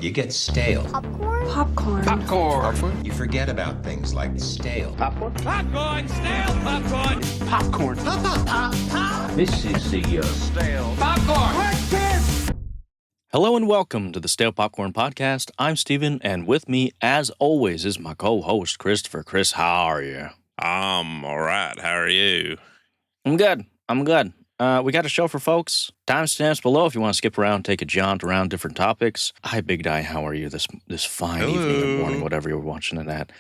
You get stale. Popcorn. Popcorn. You forget about things like stale. Popcorn. Popcorn, stale popcorn. Popcorn. Pop. This is the Stale popcorn. Hello and welcome to the Stale Popcorn Podcast. I'm Steven, and with me, as always, is my co-host, Christopher. Chris, how are you? I'm all right. How are you? I'm good. We got a show for folks. Timestamps below if you want to skip around, take a jaunt around different topics. Hi, Big Di. How are you this fine evening or morning, whatever you're watching it at?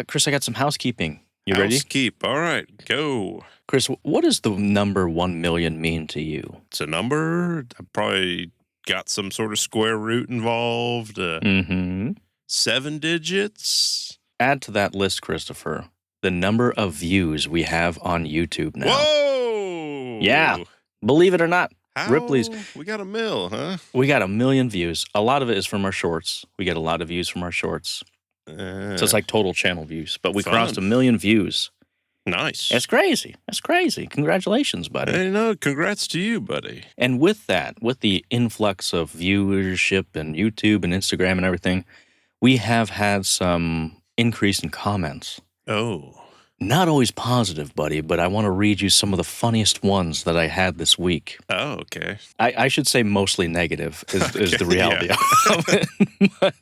Chris, I got some housekeeping. You ready? Housekeep. All right. Go. Chris, what does the number 1 million mean to you? It's a number. I probably got some sort of square root involved. 7 digits. Add to that list, Christopher, the number of views we have on YouTube now. Whoa! Yeah. Believe it or not, How? Ripley's. We got a mill, huh? We got 1 million views. A lot of it is from our shorts. We get a lot of views from our shorts. So it's like total channel views. But we crossed 1 million views. Nice. That's crazy. That's crazy. Congratulations, buddy. Hey, no, congrats to you, buddy. And with that, with the influx of viewership and YouTube and Instagram and everything, we have had some increase in comments. Oh. Not always positive, buddy, but I want to read you some of the funniest ones that I had this week. Oh, okay. I should say mostly negative is the reality of it.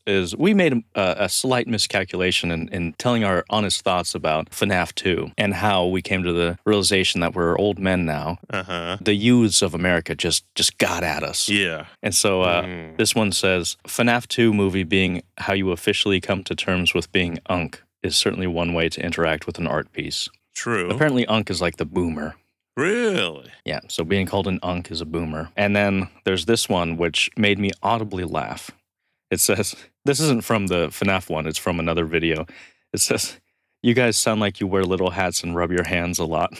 Is we made a slight miscalculation in telling our honest thoughts about FNAF 2 and how we came to the realization that we're old men now. Uh-huh. The youths of America just got at us. Yeah. And so this one says, FNAF 2 movie being how you officially come to terms with being Unk is certainly one way to interact with an art piece. True. Apparently, Unk is like the boomer. Really? Yeah, so being called an Unk is a boomer. And then there's this one, which made me audibly laugh. It says, this isn't from the FNAF one, it's from another video. It says, you guys sound like you wear little hats and rub your hands a lot.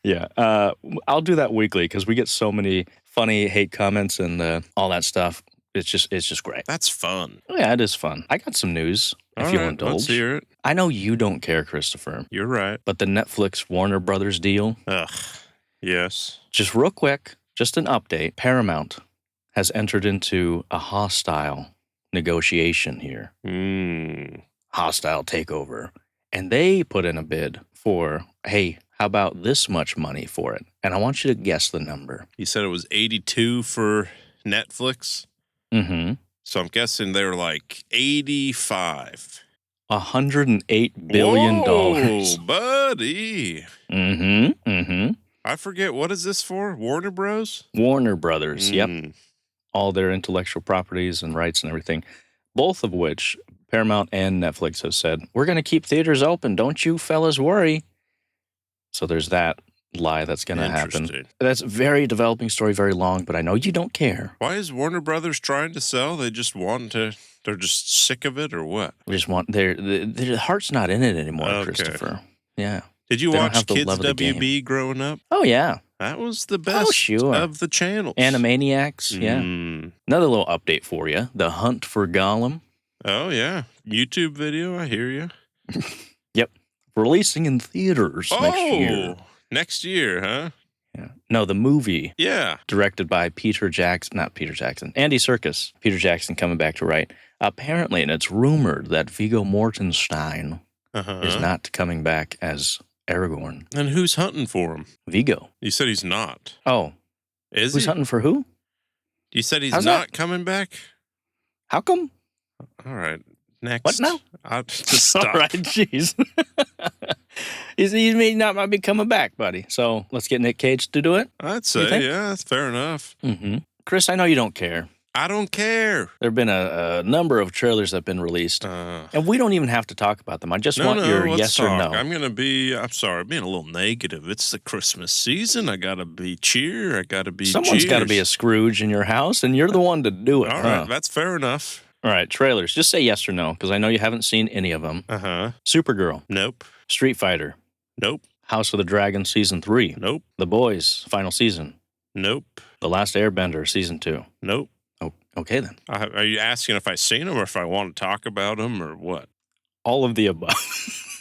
Yeah, I'll do that weekly because we get so many funny hate comments and all that stuff. It's just great. That's fun. Yeah, it is fun. I got some news, if you'll indulge. Let's hear it. I know you don't care, Christopher. You're right. But the Netflix Warner Brothers deal. Ugh. Yes. Just real quick, just an update. Paramount has entered into a hostile negotiation here. Hostile takeover. And they put in a bid for, hey, how about this much money for it? And I want you to guess the number. You said it was 82 for Netflix? Mm-hmm. So I'm guessing they were like 85. $108 billion. Whoa, buddy. Mm-hmm. I forget, what is this for? Warner Bros? Warner Brothers, yep. All their intellectual properties and rights and everything, both of which Paramount and Netflix have said, we're going to keep theaters open. Don't you fellas worry. So there's that lie that's going to happen. That's a very developing story, very long, but I know you don't care. Why is Warner Brothers trying to sell? They just want to, they're just sick of it or what? We just want, their heart's not in it anymore, Okay. Christopher. Yeah. Did you They don't watch have the Kids love of the WB growing up? Oh, yeah. That was the best sure. of the channels. Animaniacs, yeah. Another little update for you. The Hunt for Gollum. Oh, yeah. YouTube video, I hear you. Yep. Releasing in theaters next year. Next year, huh? Yeah. No, the movie. Yeah. Directed by Andy Serkis. Peter Jackson coming back to write. Apparently, and it's rumored that Viggo Mortensen is not coming back as Aragorn. And who's hunting for him? Viggo. You said he's not. Oh. Is Who's he? hunting for who? You said he's How's not that? coming back? How come? All right. Next. What now? I'll just stop. All right, jeez. He may not be coming back, buddy. So let's get Nick Cage to do it. I'd say, yeah, that's fair enough. Mm-hmm. Chris, I know you don't care. I don't care. There have been a number of trailers that have been released, and we don't even have to talk about them. I just want your yes or no. I'm sorry, being a little negative. It's the Christmas season. I got to be cheer. I got to be Someone's got to be a Scrooge in your house, and you're the one to do it. All right, that's fair enough. All right, trailers. Just say yes or no, because I know you haven't seen any of them. Supergirl. Nope. Street Fighter. Nope. House of the Dragon Season 3. Nope. The Boys Final Season. Nope. The Last Airbender Season 2. Nope. Oh, okay then. Are you asking if I've seen them or if I want to talk about them or what? All of the above.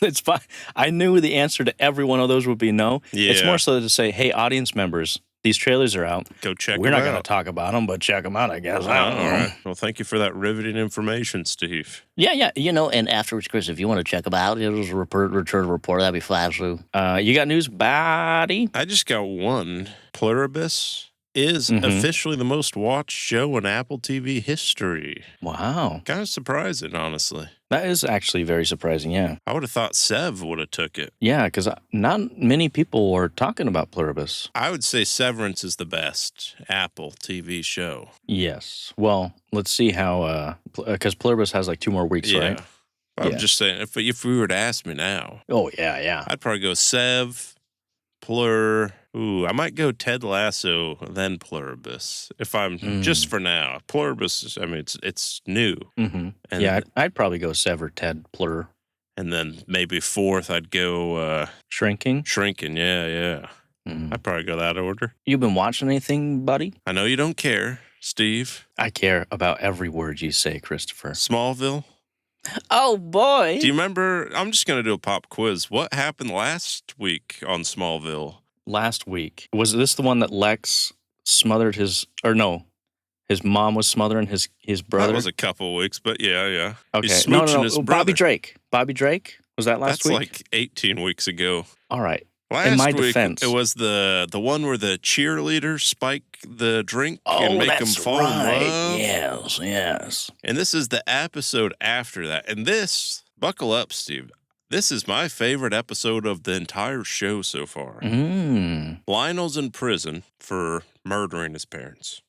It's fine. I knew the answer to every one of those would be no. Yeah. It's more so to say, hey, audience members, these trailers are out. Go check We're them not out. going to talk about them, but check them out, I guess. All right. Well, thank you for that riveting information, Steve. Yeah. And afterwards, Chris, if you want to check them out, it was a return report. That'd be fine, too. You got news, buddy? I just got one. Pluribus is officially the most watched show in Apple TV history. Wow. Kind of surprising, honestly. That is actually very surprising, yeah. I would have thought Sev would have took it. Yeah, because not many people were talking about Pluribus. I would say Severance is the best Apple TV show. Yes. Well, let's see how, because Pluribus has like 2 more weeks, right? I'm just saying, if we were to ask me now, Oh, yeah. I'd probably go Sev, Plur. Ooh, I might go Ted Lasso, then Pluribus. If I'm just for now, Pluribus. I mean, it's new. Mm-hmm. And Yeah, I'd probably go Sever, Ted, Plur. and then maybe fourth, I'd go Shrinking. Shrinking. Yeah. Mm. I'd probably go that order. You been watching anything, buddy? I know you don't care, Steve. I care about every word you say, Christopher. Smallville. Oh, boy. Do you remember? I'm just gonna do a pop quiz. What happened last week on Smallville? Last week, was this the one that Lex smothered his mom was smothering his brother? That was a couple weeks, but yeah. Okay. He's No. smooching his Bobby brother. Drake. Was that last That's week? like 18 weeks ago. All right. Last my week, defense. it was the one where the cheerleaders spike the drink and Oh, make them that's fall in right. love. Yes. And this is the episode after that. And this, buckle up, Steve. This is my favorite episode of the entire show so far. Mm. Lionel's in prison for murdering his parents.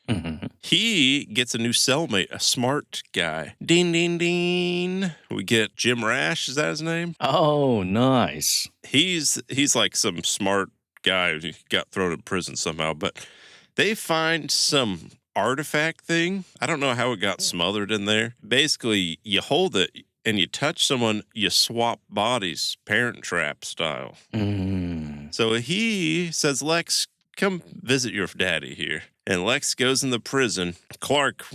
Mm-hmm. He gets a new cellmate, a smart guy. Ding, ding, ding. We get Jim Rash. Is that his name? Oh, nice. He's like some smart guy who got thrown in prison somehow. But they find some artifact thing. I don't know how it got smothered in there. Basically, you hold it and you touch someone, you swap bodies, Parent Trap style. Mm. So he says, Lex, come visit your daddy here. And Lex goes in the prison. Clark,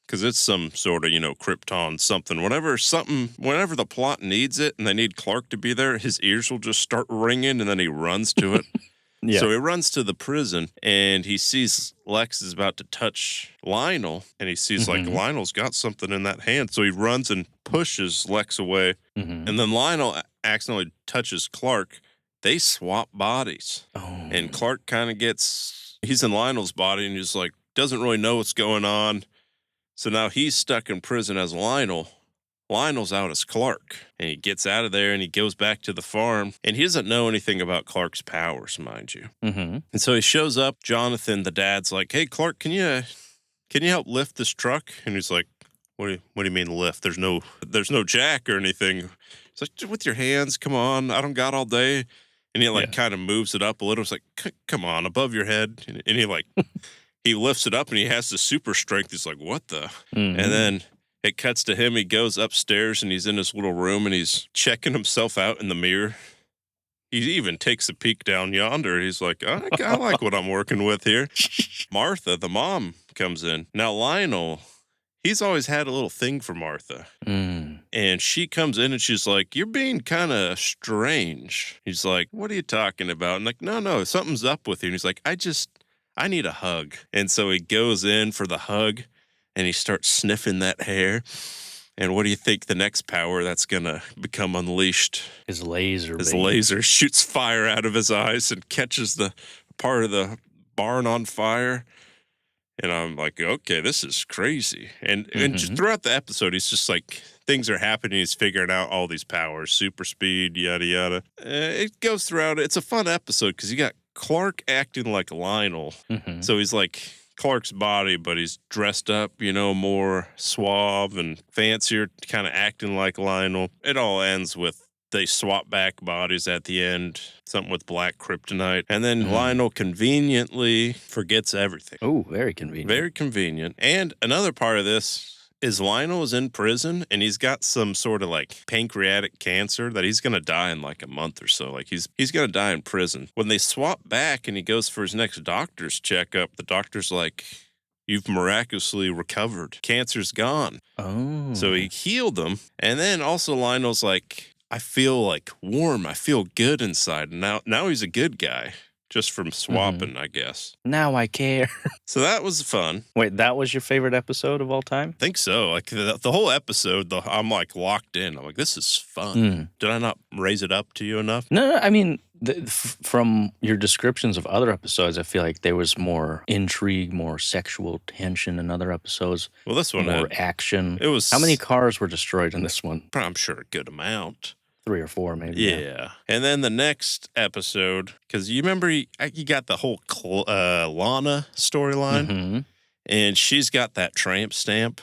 because it's some sort of, Krypton something. Whenever the plot needs it and they need Clark to be there, his ears will just start ringing and then he runs to it. Yeah. So he runs to the prison and he sees Lex is about to touch Lionel and he sees like Lionel's got something in that hand. So he runs and pushes Lex away. Mm-hmm. And then Lionel accidentally touches Clark. They swap bodies. Oh. And Clark kind of he's in Lionel's body and he's like, doesn't really know what's going on. So now he's stuck in prison as Lionel. Lionel's out as Clark. And he gets out of there and he goes back to the farm. And he doesn't know anything about Clark's powers, mind you. Mm-hmm. And so he shows up. Jonathan, the dad's like, hey, Clark, can you help lift this truck? And he's like, what do you mean lift? There's no jack or anything. It's like, with your hands, come on. I don't got all day. And he kind of moves it up a little. It's like, come on, above your head. And he he lifts it up and he has the super strength. He's like, what the? Mm-hmm. And then it cuts to him. He goes upstairs and he's in his little room and he's checking himself out in the mirror. He even takes a peek down yonder. He's like, I like what I'm working with here. Martha, the mom, comes in. Now, Lionel, he's always had a little thing for Martha. Mm. And she comes in and she's like, you're being kind of strange. He's like, what are you talking about? And like, no, something's up with you. And he's like, I need a hug. And so he goes in for the hug and he starts sniffing that hair. And what do you think the next power that's going to become unleashed? His laser. His baby. laser shoots fire out of his eyes and catches the part of the barn on fire. And I'm like, okay, this is crazy. And just throughout the episode, he's just like, things are happening. He's figuring out all these powers, super speed, yada, yada. It goes throughout. It's a fun episode because you got Clark acting like Lionel. Mm-hmm. So he's like Clark's body, but he's dressed up, more suave and fancier, kind of acting like Lionel. It all ends with they swap back bodies at the end, something with black kryptonite. And then Lionel conveniently forgets everything. Oh, very convenient. Very convenient. And another part of this is Lionel is in prison and he's got some sort of like pancreatic cancer that he's going to die in like a month or so. Like he's going to die in prison. When they swap back and he goes for his next doctor's checkup, the doctor's like, you've miraculously recovered. Cancer's gone. Oh. So he healed him. And then also Lionel's like, I feel like warm. I feel good inside. And now he's a good guy. just from swapping, I guess. Now I care. So that was fun. Wait, that was your favorite episode of all time? I think so. Like the whole episode, I'm like locked in. I'm like, this is fun. Did I not raise it up to you enough? No, I mean, from your descriptions of other episodes, I feel like there was more intrigue, more sexual tension in other episodes. Well, this one more had action. It was How many cars were destroyed in this one? I'm sure a good amount. 3 or 4, maybe. Yeah. And then the next episode, because you remember you got the whole Lana storyline, and she's got that tramp stamp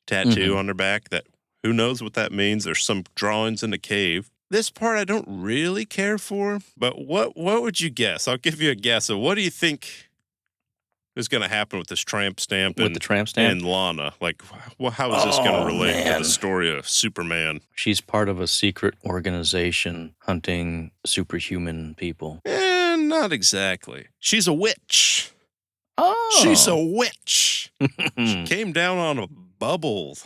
tattoo on her back that who knows what that means. There's some drawings in the cave. This part I don't really care for, but what would you guess? I'll give you a guess. So what do you think is going to happen with this tramp stamp and Lana? Like, how is this going to relate to the story of Superman? She's part of a secret organization hunting superhuman people. Not exactly. She's a witch. Oh. She's a witch. She came down on a bubble.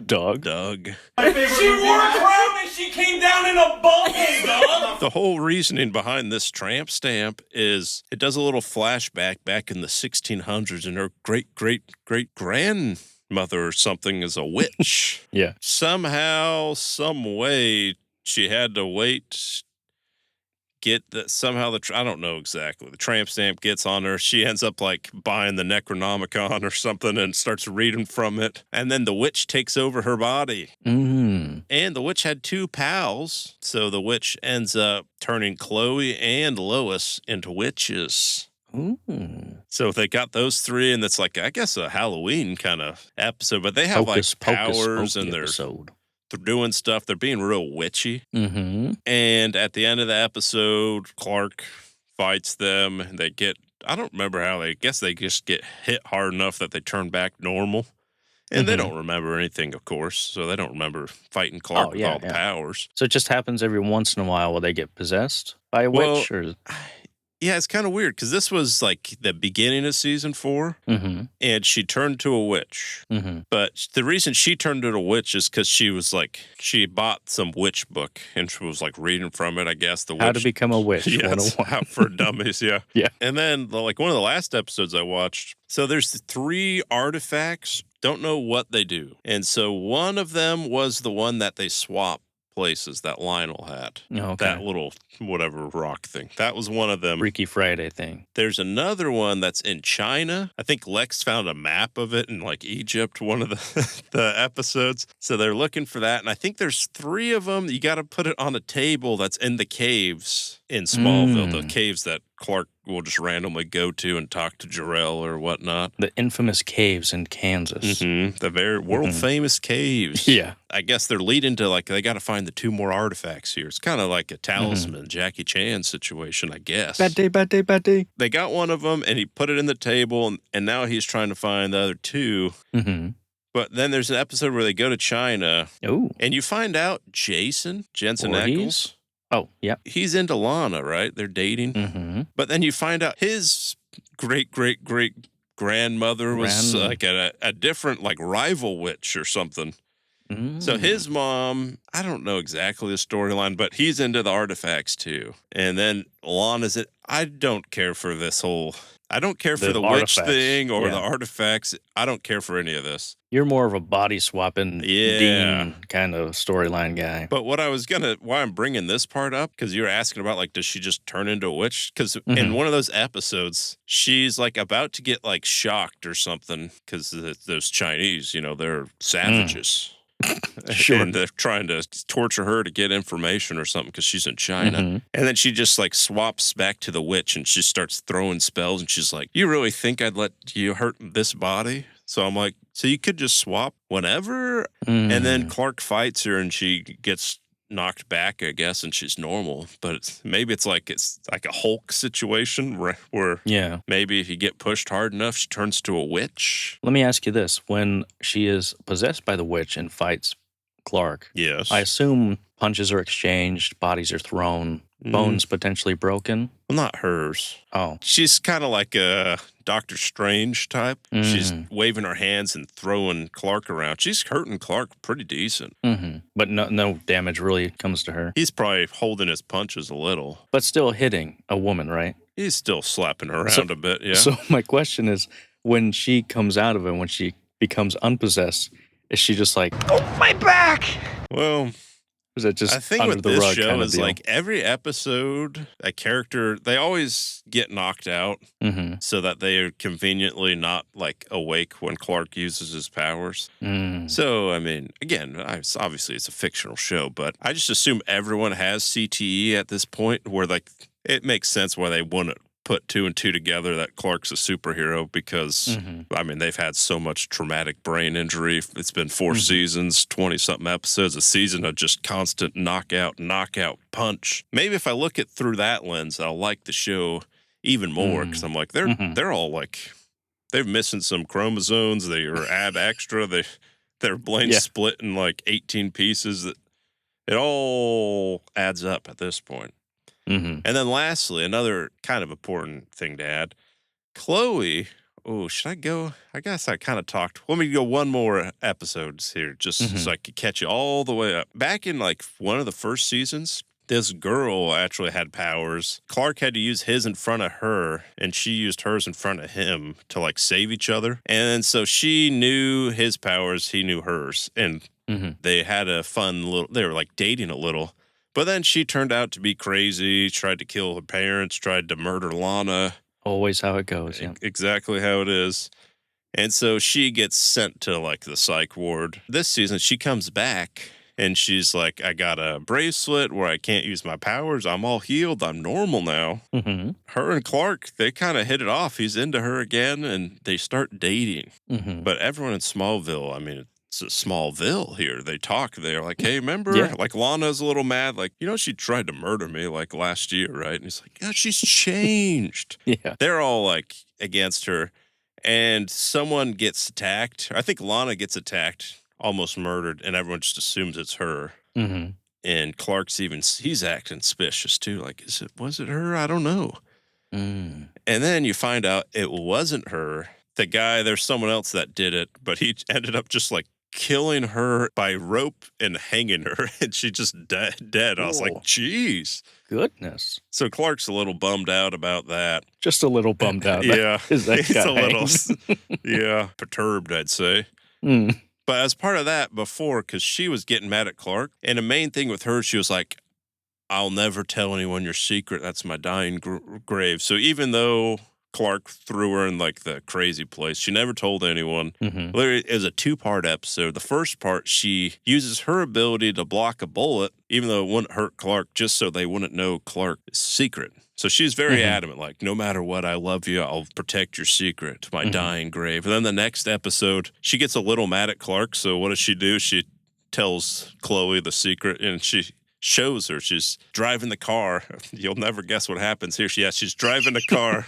Doug. She wore a crown and she came down in a bubble, dog. The whole reasoning behind this tramp stamp is it does a little flashback back in the 1600s, and her great-great-great-grandmother or something is a witch. Yeah. Somehow, some way, she had to wait. I don't know exactly. The tramp stamp gets on her. She ends up like buying the Necronomicon or something and starts reading from it. And then the witch takes over her body. And the witch had 2 pals. So the witch ends up turning Chloe and Lois into witches. So they got those 3, and it's like, I guess, a Halloween kind of episode. But they have powers and they're doing stuff. They're being real witchy. And at the end of the episode, Clark fights them. And they get, I don't remember how I guess they just get hit hard enough that they turn back normal. And they don't remember anything, of course. So they don't remember fighting Clark with all powers. So it just happens every once in a while where they get possessed by a witch? Or... Yeah, it's kind of weird because this was like the beginning of season 4, and she turned to a witch. But the reason she turned to a witch is because she bought some witch book and she was like reading from it, I guess. How to Become a Witch. Yes, for dummies, yeah. And then like one of the last episodes I watched, so there's 3 artifacts, don't know what they do. And so one of them was the one that they swapped places that Lionel had. That little whatever rock thing. That was one of them. Freaky Friday thing. There's another one that's in China. I think Lex found a map of it in like Egypt, one of the episodes. So they're looking for that. And I think there's 3 of them. You got to put it on a table that's in the caves in Smallville, the caves that Clark will just randomly go to and talk to Jor-El or whatnot. The infamous caves in Kansas. The very world-famous caves. Yeah. I guess they're leading to, like, they got to find the 2 more artifacts here. It's kind of like a talisman, Jackie Chan situation, I guess. Bad day, bad day, bad day. They got one of them, and he put it in the table, and now he's trying to find the other 2. But then there's an episode where they go to China, and you find out Jensen Ackles. Oh, yeah. He's into Lana, right? They're dating. But then you find out his great-great-great-grandmother was like a different, like, rival witch or something. So his mom, I don't know exactly the storyline, but he's into the artifacts too. And then Lana's it. I don't care for this whole... I don't care for the witch thing or the artifacts. I don't care for any of this. You're more of a body swapping Dean kind of storyline guy. But why I'm bringing this part up, because you're asking about, like, does she just turn into a witch? Because in one of those episodes, she's like about to get like shocked or something because those Chinese, they're savages. And they're trying to torture her to get information or something because she's in China. And then she just like swaps back to the witch and she starts throwing spells and she's like, you really think I'd let you hurt this body? So I'm like, so you could just swap whenever? And then Clark fights her and she gets knocked back, I guess, and she's normal. But maybe it's like a Hulk situation where maybe if you get pushed hard enough, she turns to a witch. Let me ask you this. When she is possessed by the witch and fights Clark, yes, I assume punches are exchanged, bodies are thrown. bones potentially broken. Well, not hers. Oh. She's kind of like a Doctor Strange type. She's waving her hands and throwing Clark around. She's hurting Clark pretty decent. But no damage really comes to her. He's probably holding his punches a little. But still hitting a woman, right? He's still slapping her around a bit, yeah. So my question is, when she comes out of it, when she becomes unpossessed, is she just like, oh, my back? Well, is that just I think under with the this rug show kind of is deal? like every episode, a character, they always get knocked out so that they are conveniently not like awake when Clark uses his powers. So, I mean, again, obviously it's a fictional show, but I just assume everyone has CTE at this point where like it makes sense why they wouldn't put 2 and 2 together that Clark's a superhero because, I mean, they've had so much traumatic brain injury. It's been 4 seasons, 20-something episodes, a season of just constant knockout, punch. Maybe if I look at through that lens, I'll like the show even more because I'm like, they're all like, they're missing some chromosomes. They are add extra. Their brains split in like 18 pieces. It all adds up at this point. And then lastly, another kind of important thing to add, Chloe, should I go? I guess I kind of talked. Let me go one more episodes here just so I could catch you all the way up. Back in like one of the first seasons, this girl actually had powers. Clark had to use his in front of her, and she used hers in front of him to like save each other. And so she knew his powers, he knew hers. And they had a fun little, they were like dating a little. But then she turned out to be crazy, tried to kill her parents, tried to murder Lana. Always how it goes, yeah. Exactly how it is. And so she gets sent to like the psych ward. This season, she comes back and she's like, I got a bracelet where I can't use my powers. I'm all healed. I'm normal now. Her and Clark, they kind of hit it off. He's into her again and they start dating. But everyone in Smallville, I mean, it's a Smallville here. They talk. They're like, hey, remember? Like, Lana's a little mad. Like, she tried to murder me, like, last year, right? And he's like, yeah, she's changed. They're all, like, against her. And someone gets attacked. I think Lana gets attacked, almost murdered, and everyone just assumes it's her. And Clark's he's acting suspicious, too. Like, was it her? I don't know. And then you find out it wasn't her. The guy, there's someone else that did it, but he ended up just, like, killing her by rope and hanging her, and she just dead. I was like, geez. Goodness. So Clark's a little bummed out about that. Just a little bummed out. Yeah. He's a little, perturbed, I'd say. But as part of that before, because she was getting mad at Clark, and the main thing with her, she was like, I'll never tell anyone your secret. That's my dying grave. So even though Clark threw her in like the crazy place, she never told anyone. Literally, it was a 2-part episode. The first part, she uses her ability to block a bullet, even though it wouldn't hurt Clark, just so they wouldn't know Clark's secret. So she's very adamant, like, no matter what, I love you. I'll protect your secret to my dying grave. And then the next episode, she gets a little mad at Clark. So what does she do? She tells Chloe the secret, and she shows her. She's driving the car. You'll never guess what happens here. She's driving the car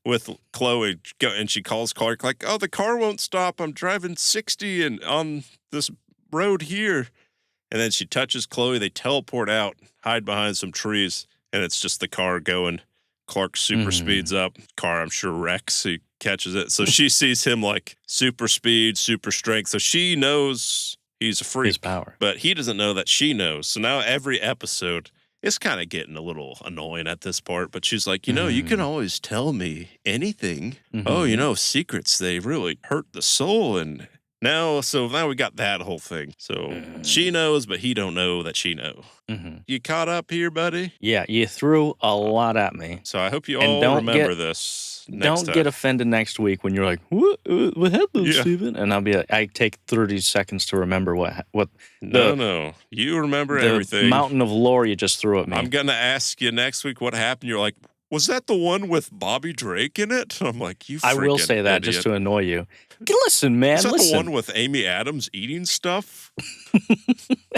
with Chloe, and she calls Clark like, oh, the car won't stop. I'm driving 60 and on this road here. And then she touches Chloe. They teleport out, hide behind some trees, and it's just the car going. Clark super speeds up. Car, I'm sure, wrecks. He catches it. So she sees him like super speed, super strength. So she knows he's a freak. His power. But he doesn't know that she knows. So now every episode, it's kind of getting a little annoying at this part. But she's like, you can always tell me anything. Oh, secrets, they really hurt the soul. And now we got that whole thing. So she knows, but he don't know that she know. You caught up here, buddy? Yeah, you threw a lot at me. So I hope you all remember this next time. Get offended next week when you're like, what happened, Steven? And I'll be like, I take 30 seconds to remember what No. You remember everything. The mountain of lore you just threw at me. I'm going to ask you next week what happened. You're like, was that the one with Bobby Drake in it? I'm like, you freaking I will say that idiot. just to annoy you. Listen, man, Is that the one with Amy Adams eating stuff?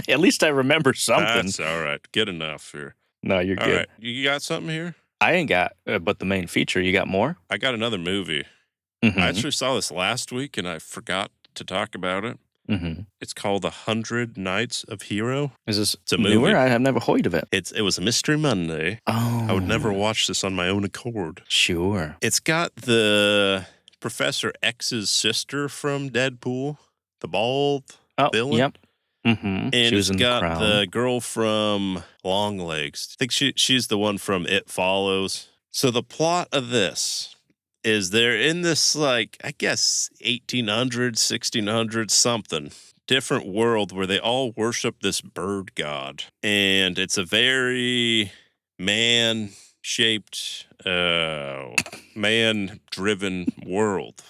At least I remember something. That's all right. Good enough here. No, you're All good. right. You got something here? I ain't got but the main feature. You got more? I got another movie. I actually saw this last week, and I forgot to talk about it. Mm-hmm. It's called 100 Nights of Hero. Is this a newer? movie. I have never heard of it. It was a Mystery Monday. Oh. I would never watch this on my own accord. Sure. It's got the Professor X's sister from Deadpool, the bald villain. Yep. Mm-hmm. And She was it's in got The Crown. the girl from Longlegs. I think she's the one from It Follows. So the plot of this is they're in this, like, I guess 1800s, 1600s, something different world where they all worship this bird god. And it's a very man-shaped, man-driven world.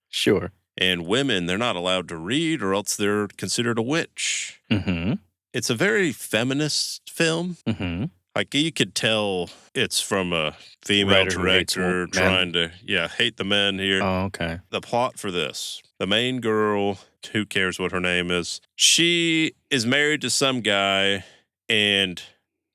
Sure. And women, they're not allowed to read or else they're considered a witch. Mm-hmm. It's a very feminist film. Mm-hmm. Like, you could tell it's from a female Writer who hates director men. trying to, hate the men here. Oh, okay. The plot for this, the main girl, who cares what her name is, she is married to some guy, and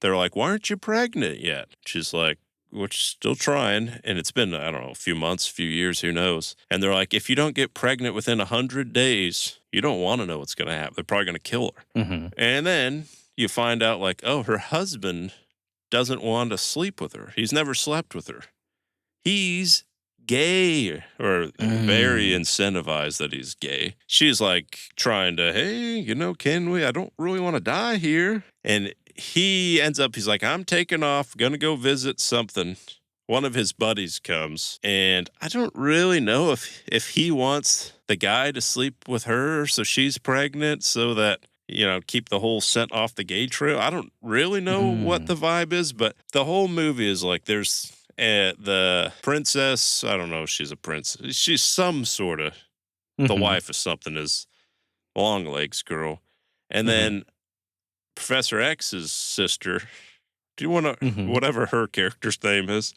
they're like, why aren't you pregnant yet? She's like, we're still trying, and it's been, I don't know, a few months, a few years, who knows? And they're like, if you don't get pregnant within 100 days, you don't want to know what's going to happen. They're probably going to kill her. Mm-hmm. And then you find out, like, oh, her husband doesn't want to sleep with her. He's never slept with her. He's gay, or very incentivized that he's gay. She's like trying to, hey, can we? I don't really want to die here. And he ends up, he's like, I'm taking off, gonna go visit something. One of his buddies comes, and I don't really know if he wants the guy to sleep with her so she's pregnant so that, keep the whole scent off the gay trail. I don't really know what the vibe is, but the whole movie is like, there's the princess, I don't know if she's a princess. She's some sort of, the wife of something is Longlegs girl. And then Professor X's sister, do you want to, whatever her character's name is,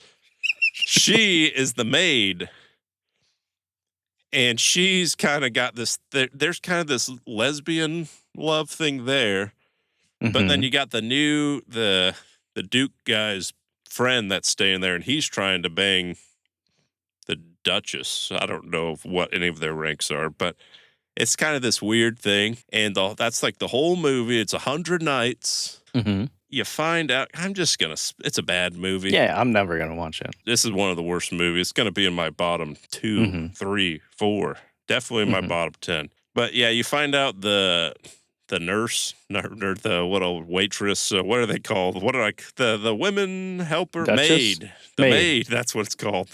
she is the maid. And she's kind of got this, there's kind of this lesbian love thing there. But then you got the Duke guy's friend that's staying there, and he's trying to bang the Duchess. I don't know what any of their ranks are, but it's kind of this weird thing. And that's like the whole movie. It's 100 nights. Mm-hmm. You find out, it's a bad movie. Yeah, I'm never going to watch it. This is one of the worst movies. It's going to be in my bottom 2, 3, 4. Definitely in my bottom 10. But yeah, you find out the nurse, or the waitress, what are they called? The women helper? Duchess? Maid. The maid, that's what it's called.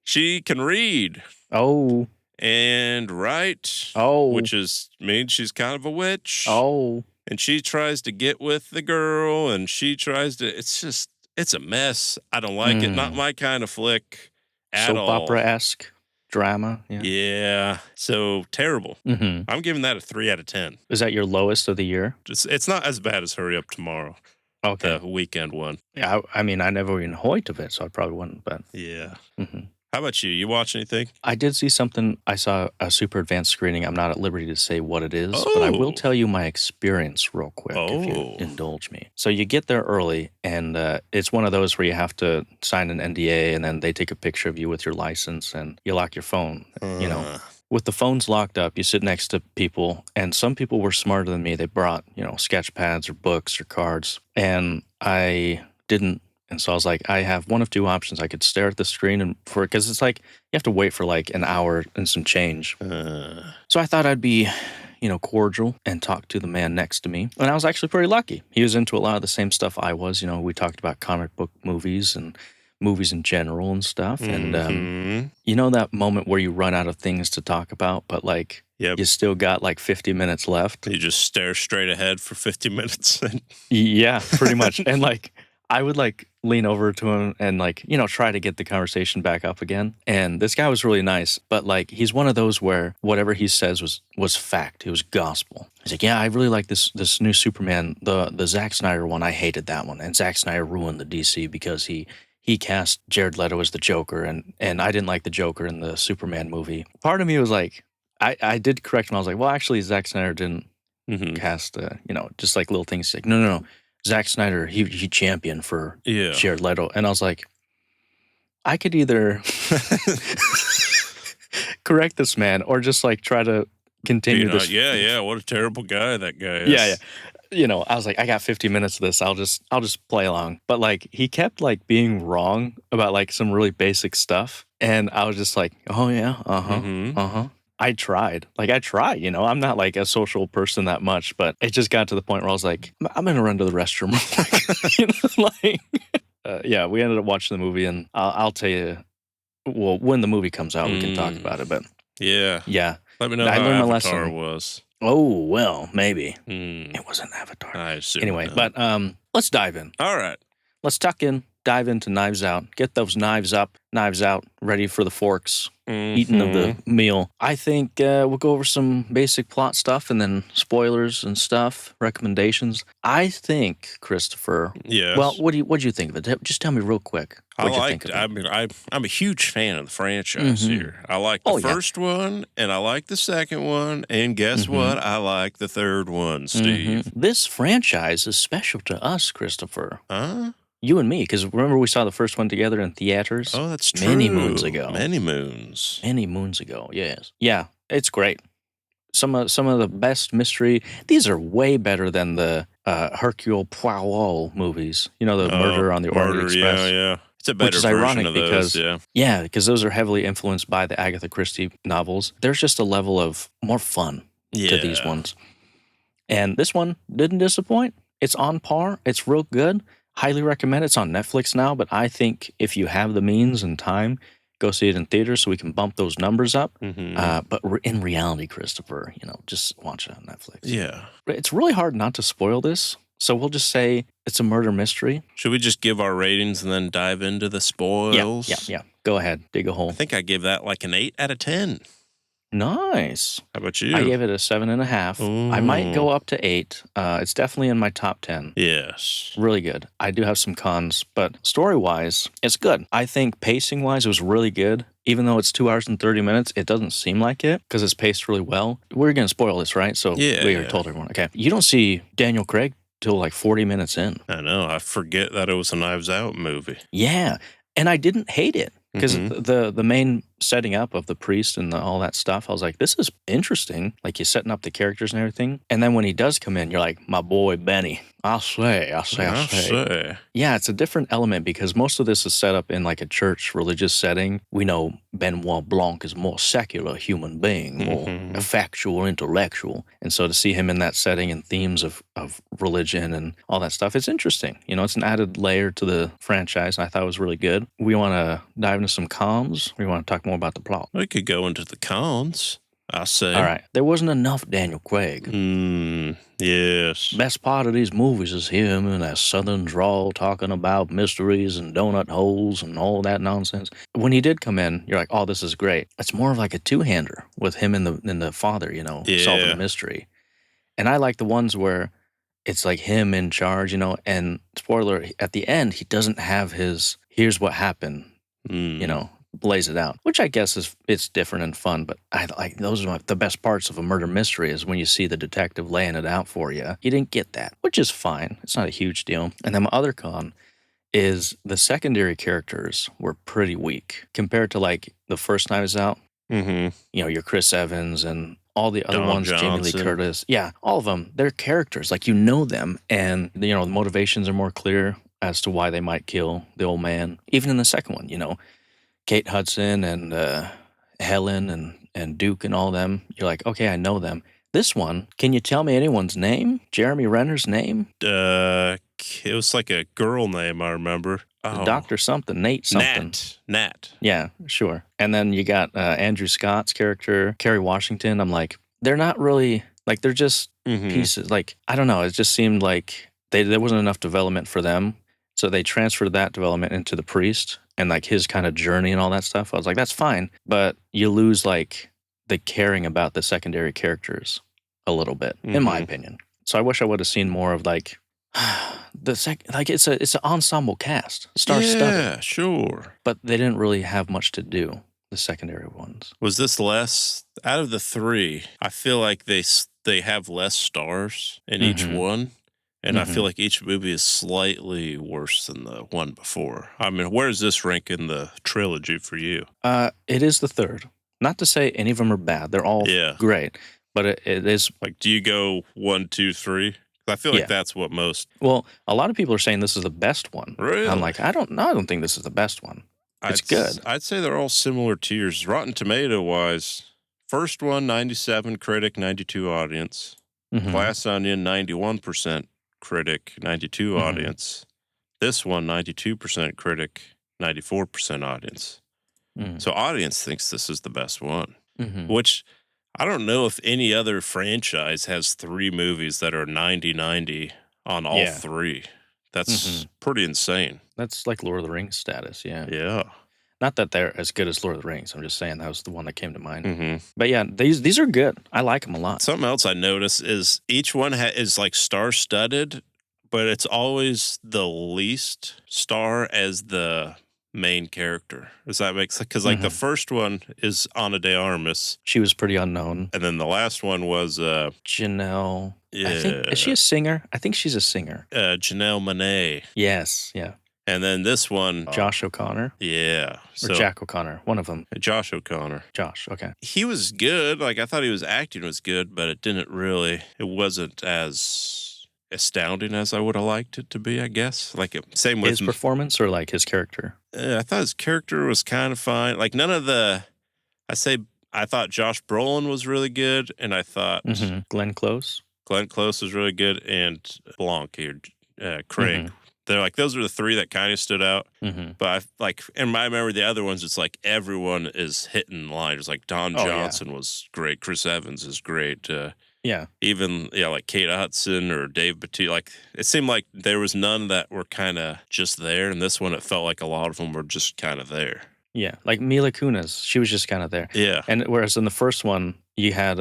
She can read. Oh. And write. Oh. Which means she's kind of a witch. Oh. And she tries to get with the girl, and she tries to, it's a mess. I don't like it. Not my kind of flick at all. Soap opera-esque drama. Yeah. Yeah. So terrible. Mm-hmm. I'm giving that a 3 out of 10. Is that your lowest of the year? It's not as bad as Hurry Up Tomorrow. Okay. The weekend one. Yeah, I mean, I never even heard of it, so I probably wouldn't, but. Yeah. Mm-hmm. How about you? You watch anything? I did see something. I saw a super advanced screening. I'm not at liberty to say what it is, but I will tell you my experience real quick if you indulge me. So you get there early, and it's one of those where you have to sign an NDA, and then they take a picture of you with your license, and you lock your phone. With the phones locked up, you sit next to people, and some people were smarter than me. They brought, sketch pads or books or cards, and I didn't. And so I was like, I have one of two options. I could stare at the screen because it's like you have to wait for like an hour and some change. So I thought I'd be, cordial and talk to the man next to me. And I was actually pretty lucky. He was into a lot of the same stuff I was. We talked about comic book movies and movies in general and stuff. And that moment where you run out of things to talk about, but like you still got like 50 minutes left. You just stare straight ahead for 50 minutes. Yeah, pretty much. And like I would like lean over to him and like, try to get the conversation back up again. And this guy was really nice, but like, he's one of those where whatever he says was fact. It was gospel. He's like, yeah, I really like this new Superman, the Zack Snyder one. I hated that one. And Zack Snyder ruined the DC because he cast Jared Leto as the Joker. And I didn't like the Joker in the Superman movie. Part of me was like, I did correct him. I was like, well, actually Zack Snyder didn't cast, just like little things. He's like, no. Zack Snyder, he championed for Jared Leto. And I was like, I could either correct this man or just like try to continue You know, this. yeah. What a terrible guy that guy is. Yeah. You know, I was like, I got 50 minutes of this. I'll just play along. But like, he kept like being wrong about like some really basic stuff, and I was just like, oh yeah, I tried. Like, I try. You know, I'm not like a social person that much, but it just got to the point where I was like, I'm gonna run to the restroom. You know, like, yeah, we ended up watching the movie, and I'll tell you. Well, when the movie comes out, we can talk about it. But Yeah. yeah, Let me know I how learned my Avatar lesson. was. Oh well, maybe Mm, it was an Avatar. I assume Anyway, not. but let's dive in. All right. Let's tuck in, dive into Knives Out, get those knives up, knives out, ready for the forks, eating of the meal. I think we'll go over some basic plot stuff and then spoilers and stuff, recommendations. I think, Christopher. Yes. Well, what do you think of it? Just tell me real quick. What'd you think of it? I mean, I'm a huge fan of the franchise here. I like the first one, and I like the second one, and guess what? I like the third one, Steve. This franchise is special to us, Christopher. Huh? You and me, because remember we saw the first one together in theaters? Oh, that's true. Many moons ago. Many moons. Many moons ago, yes. Yeah, it's great. Some of the best mystery. These are way better than the Hercule Poirot movies. You know, the Murder on the Orient Express. Yeah. It's a better Which is version ironic of those, because yeah. Yeah, because those are heavily influenced by the Agatha Christie novels. There's just a level of more fun to these ones. And this one didn't disappoint. It's on par. It's real good. Highly recommend it. It's on Netflix now, but I think if you have the means and time, go see it in theaters so we can bump those numbers up. But in reality, Christopher, you know, just watch it on Netflix. Yeah. It's really hard not to spoil this, so we'll just say it's a murder mystery. Should we just give our ratings and then dive into the spoils? Yeah. Go ahead. Dig a hole. I think I gave that like an 8 out of 10. Nice. How about you? I gave it a 7.5. I might go up to 8. It's definitely in my top 10. Yes. Really good. I do have some cons, but story-wise, it's good. I think pacing-wise, it was really good. Even though it's 2 hours and 30 minutes, it doesn't seem like it because it's paced really well. We're going to spoil this, right? So we already told everyone. Okay. You don't see Daniel Craig till like 40 minutes in. I know. I forget that it was a Knives Out movie. Yeah. And I didn't hate it. Because the main setting up of the priest and all that stuff, I was like, this is interesting. Like, you're setting up the characters and everything. And then when he does come in, you're like, my boy, Benny. I'll say. Yeah, it's a different element because most of this is set up in like a church religious setting. We know Benoit Blanc is a more secular human being, more factual, intellectual. And so to see him in that setting and themes of religion and all that stuff, it's interesting. You know, it's an added layer to the franchise. I thought it was really good. We want to dive into some cons. We want to talk more about the plot. We could go into the cons, I say. All right. There wasn't enough Daniel Craig. Yes. Best part of these movies is him in that southern drawl talking about mysteries and donut holes and all that nonsense. When he did come in, you're like, oh, this is great. It's more of like a two-hander with him and the father, you know, solving the mystery. And I like the ones where it's like him in charge, you know, and spoiler, at the end, he doesn't have his, here's what happened, you know, lays it out, which I guess it's different and fun, but I like those are the best parts of a murder mystery is when you see the detective laying it out for you. You didn't get that, which is fine. It's not a huge deal. And then my other con is the secondary characters were pretty weak compared to like the first Knives Out. You know, your Chris Evans and all the other ones, Jamie Lee Curtis. Yeah, all of them. They're characters. Like, you know them, and, you know, the motivations are more clear as to why they might kill the old man. Even in the second one, you know, Kate Hudson and Helen and Duke and all them. You're like, okay, I know them. This one, can you tell me anyone's name? Jeremy Renner's name? It was like a girl name, I remember. Oh. Dr. something, Nate something. Nat. Yeah, sure. And then you got Andrew Scott's character, Kerry Washington. I'm like, they're not really, like, they're just pieces. Like, I don't know. It just seemed like there wasn't enough development for them. So they transferred that development into the priest and like his kind of journey and all that stuff. I was like, that's fine. But you lose like the caring about the secondary characters a little bit, in my opinion. So I wish I would have seen more of like it's an ensemble cast, star-studded. Yeah, sure. But they didn't really have much to do, the secondary ones. Was this less out of the three? I feel like they have less stars in each one. And I feel like each movie is slightly worse than the one before. I mean, where does this rank in the trilogy for you? It is the third. Not to say any of them are bad. They're all great. But it is, Like, do you go 1, 2, 3? I feel like Yeah. that's what most. well, a lot of people are saying this is the best one. Really? I'm like, I don't think this is the best one. It's good. I'd say they're all similar tiers. Rotten Tomato wise, first one 97 critic, 92 audience. Mhm. Glass Onion 91% critic, 92 Mhm. audience. This one 92% critic, 94% audience. Mm. So audience thinks this is the best one, Mhm. which I don't know if any other franchise has 3 movies that are 90-90 on all Yeah. 3. That's Mhm. pretty insane. That's like Lord of the Rings status, yeah. Yeah. Not that they're as good as Lord of the Rings. I'm just saying that was the one that came to mind. Mm-hmm. But yeah, these are good. I like them a lot. Something else I notice is each one is like star-studded, but it's always the least star as the main character. Does that make sense? Because like the first one is Ana de Armas, She was pretty unknown. and then the last one was Janelle. I think, is she a singer? I think she's a singer. Janelle Monáe, Yes, yeah. and then this one, Josh O'Connor yeah, or Jack O'Connor, one of them. Josh O'Connor. Josh, okay. He was good. Like I thought he was acting was good, but it wasn't as astounding as I would have liked it to be, I guess. Like same with His performance or like his character? I thought his character was kind of fine. Like none of the, I thought Josh Brolin was really good, and I thought Glenn Close. Glenn Close was really good, and Blanc here, Craig. They're like those are the 3 that kind of stood out. But and I remember the other ones. It's like everyone is hitting lines. Like Don Johnson was great. Chris Evans is great. Yeah. Even like Kate Hudson or Dave Bautista. Like it seemed like there was none that were kind of just there, and this one it felt like a lot of them were just kind of there. Yeah, like Mila Kunis, she was just kind of there. Yeah, and whereas in the first one you had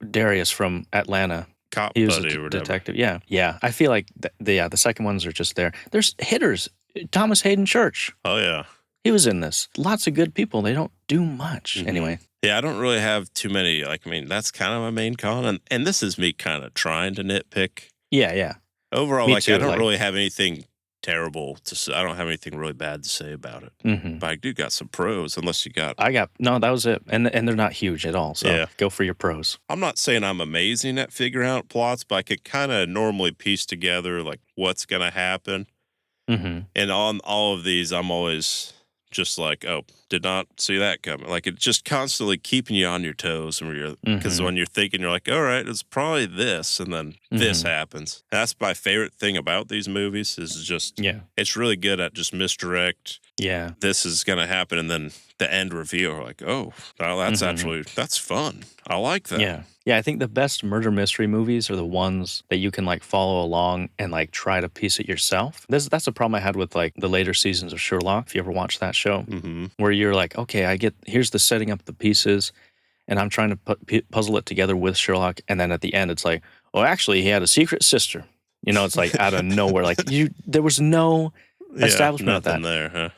Darius from Atlanta. Cop He was buddy a or whatever. detective. Yeah. I feel like the second ones are just there. There's hitters. Thomas Haden Church. Oh yeah, He was in this. Lots of good people. They don't do much. Anyway. Yeah, I don't really have too many. Like, I mean, that's kind of my main con, and this is me kind of trying to nitpick. Yeah. Overall, Me like too, I don't like- really have anything terrible to say. I don't have anything really bad to say about it. But I do got some pros, unless you got. That was it. And they're not huge at all. So Yeah. go for your pros. I'm not saying I'm amazing at figuring out plots, but I could kind of normally piece together like what's going to happen. And on all of these, I'm always just like, oh, did not see that coming. Like it's just constantly keeping you on your toes, because when you're thinking, you're like, all right, it's probably this, and then this happens. And that's my favorite thing about these movies is just, it's really good at just misdirect. Yeah. This is going to happen, and then the end reveal, we're like, oh, that's actually, that's fun. I like that. Yeah. Yeah, I think the best murder mystery movies are the ones that you can like follow along and like try to piece it yourself. That's a problem I had with like the later seasons of Sherlock, if you ever watched that show, where you're like, okay, here's the setting up the pieces, and I'm trying to puzzle it together with Sherlock, and then at the end it's like, oh, actually he had a secret sister. It's like out of nowhere, like there was no establishment of that. Nothing there, huh?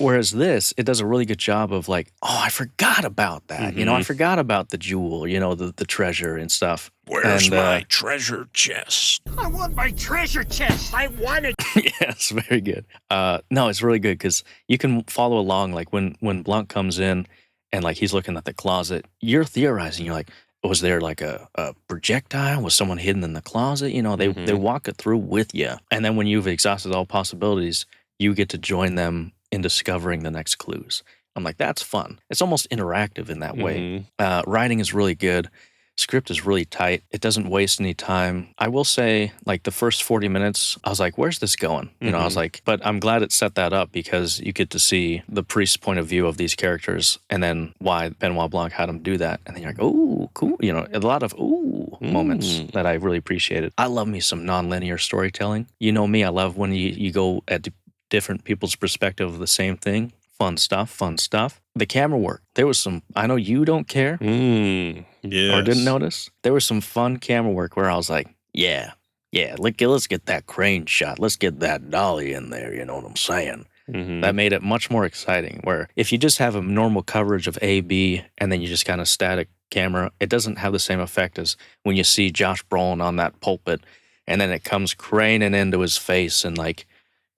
Whereas this, it does a really good job of like, oh, I forgot about that. I forgot about the jewel, the treasure and stuff. Where's my treasure chest? I want my treasure chest. I want it. Yes, very good. No, it's really good because you can follow along. Like when Blanc comes in and like he's looking at the closet, you're theorizing. You're like, was there like a projectile? Was someone hidden in the closet? They walk it through with you. And then when you've exhausted all possibilities, you get to join them in discovering the next clues. I'm like, that's fun. It's almost interactive in that way. Writing is really good. Script is really tight. It doesn't waste any time. I will say, like the first 40 minutes, I was like, where's this going? I was like, but I'm glad it set that up because you get to see the priest's point of view of these characters and then why Benoit Blanc had him do that. And then you're like, ooh, cool. A lot of moments that I really appreciated. I love me some nonlinear storytelling. You know me, I love when you go at different people's perspective of the same thing. Fun stuff. The camera work. There was some, I know you don't care or didn't notice. There was some fun camera work where I was like, yeah, let's get that crane shot. Let's get that dolly in there. You know what I'm saying? That made it much more exciting. Where if you just have a normal coverage of A, B, and then you just kind of static camera, it doesn't have the same effect as when you see Josh Brolin on that pulpit and then it comes craning into his face and like,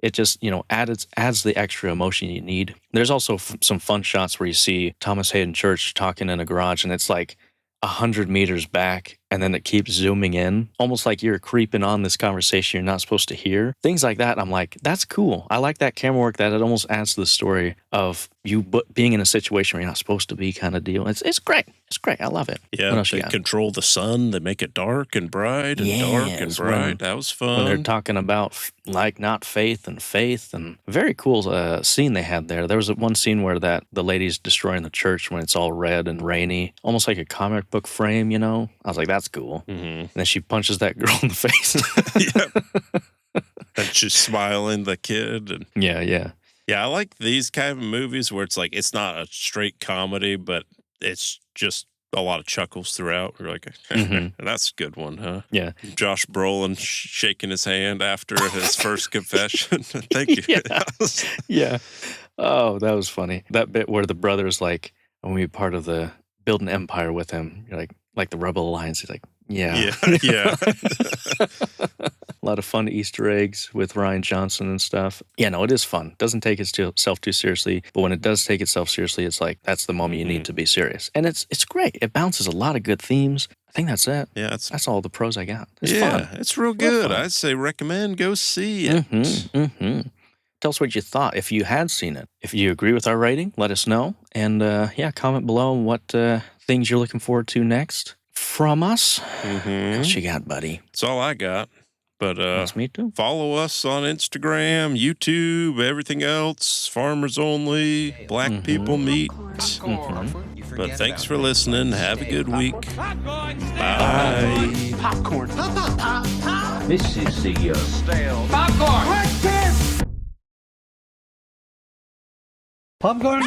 it just, adds the extra emotion you need. There's also some fun shots where you see Thomas Haden Church talking in a garage, and it's like 100 meters back, and then it keeps zooming in, almost like you're creeping on this conversation you're not supposed to hear. Things like that, I'm like, that's cool. I like that camera work, that it almost adds to the story of you being in a situation where you're not supposed to be, kind of deal. It's great. It's great. I love it. Yeah, what else they control the sun. They make it dark and bright and dark and bright. That was fun. When they're talking about like not faith, and very cool scene they had there. There was one scene where the lady's destroying the church when it's all red and rainy, almost like a comic book frame, you know? I was like, that's cool. Mm-hmm. And then she punches that girl in the face. Yep. And she's smiling, the kid. And Yeah, I like these kind of movies where it's like, it's not a straight comedy, but it's just a lot of chuckles throughout. We're like, that's a good one, huh? Yeah. Josh Brolin shaking his hand after his first confession. Thank you. Yeah. Oh, that was funny. That bit where the brother's like, when we part of the build an empire with him, you're like the Rebel Alliance. He's like, yeah. A lot of fun Easter eggs with Rian Johnson and stuff. Yeah, no, it is fun. Doesn't take itself too seriously, but when it does take itself seriously, it's like, that's the moment you need to be serious. And it's great. It bounces a lot of good themes. I think that's it. Yeah, that's all the pros I got. It's fun. It's real good. I'd say recommend, go see it. Tell us what you thought if you had seen it. If you agree with our rating, let us know. And comment below what things you're looking forward to next from us. What you got, buddy? That's all I got. But that's me too. Follow us on Instagram, YouTube, everything else. Farmers Only, Black People Meet. But thanks for listening. Have a good week. Bye. Popcorn. Pop. This is the Stale. Popcorn. Popcorn!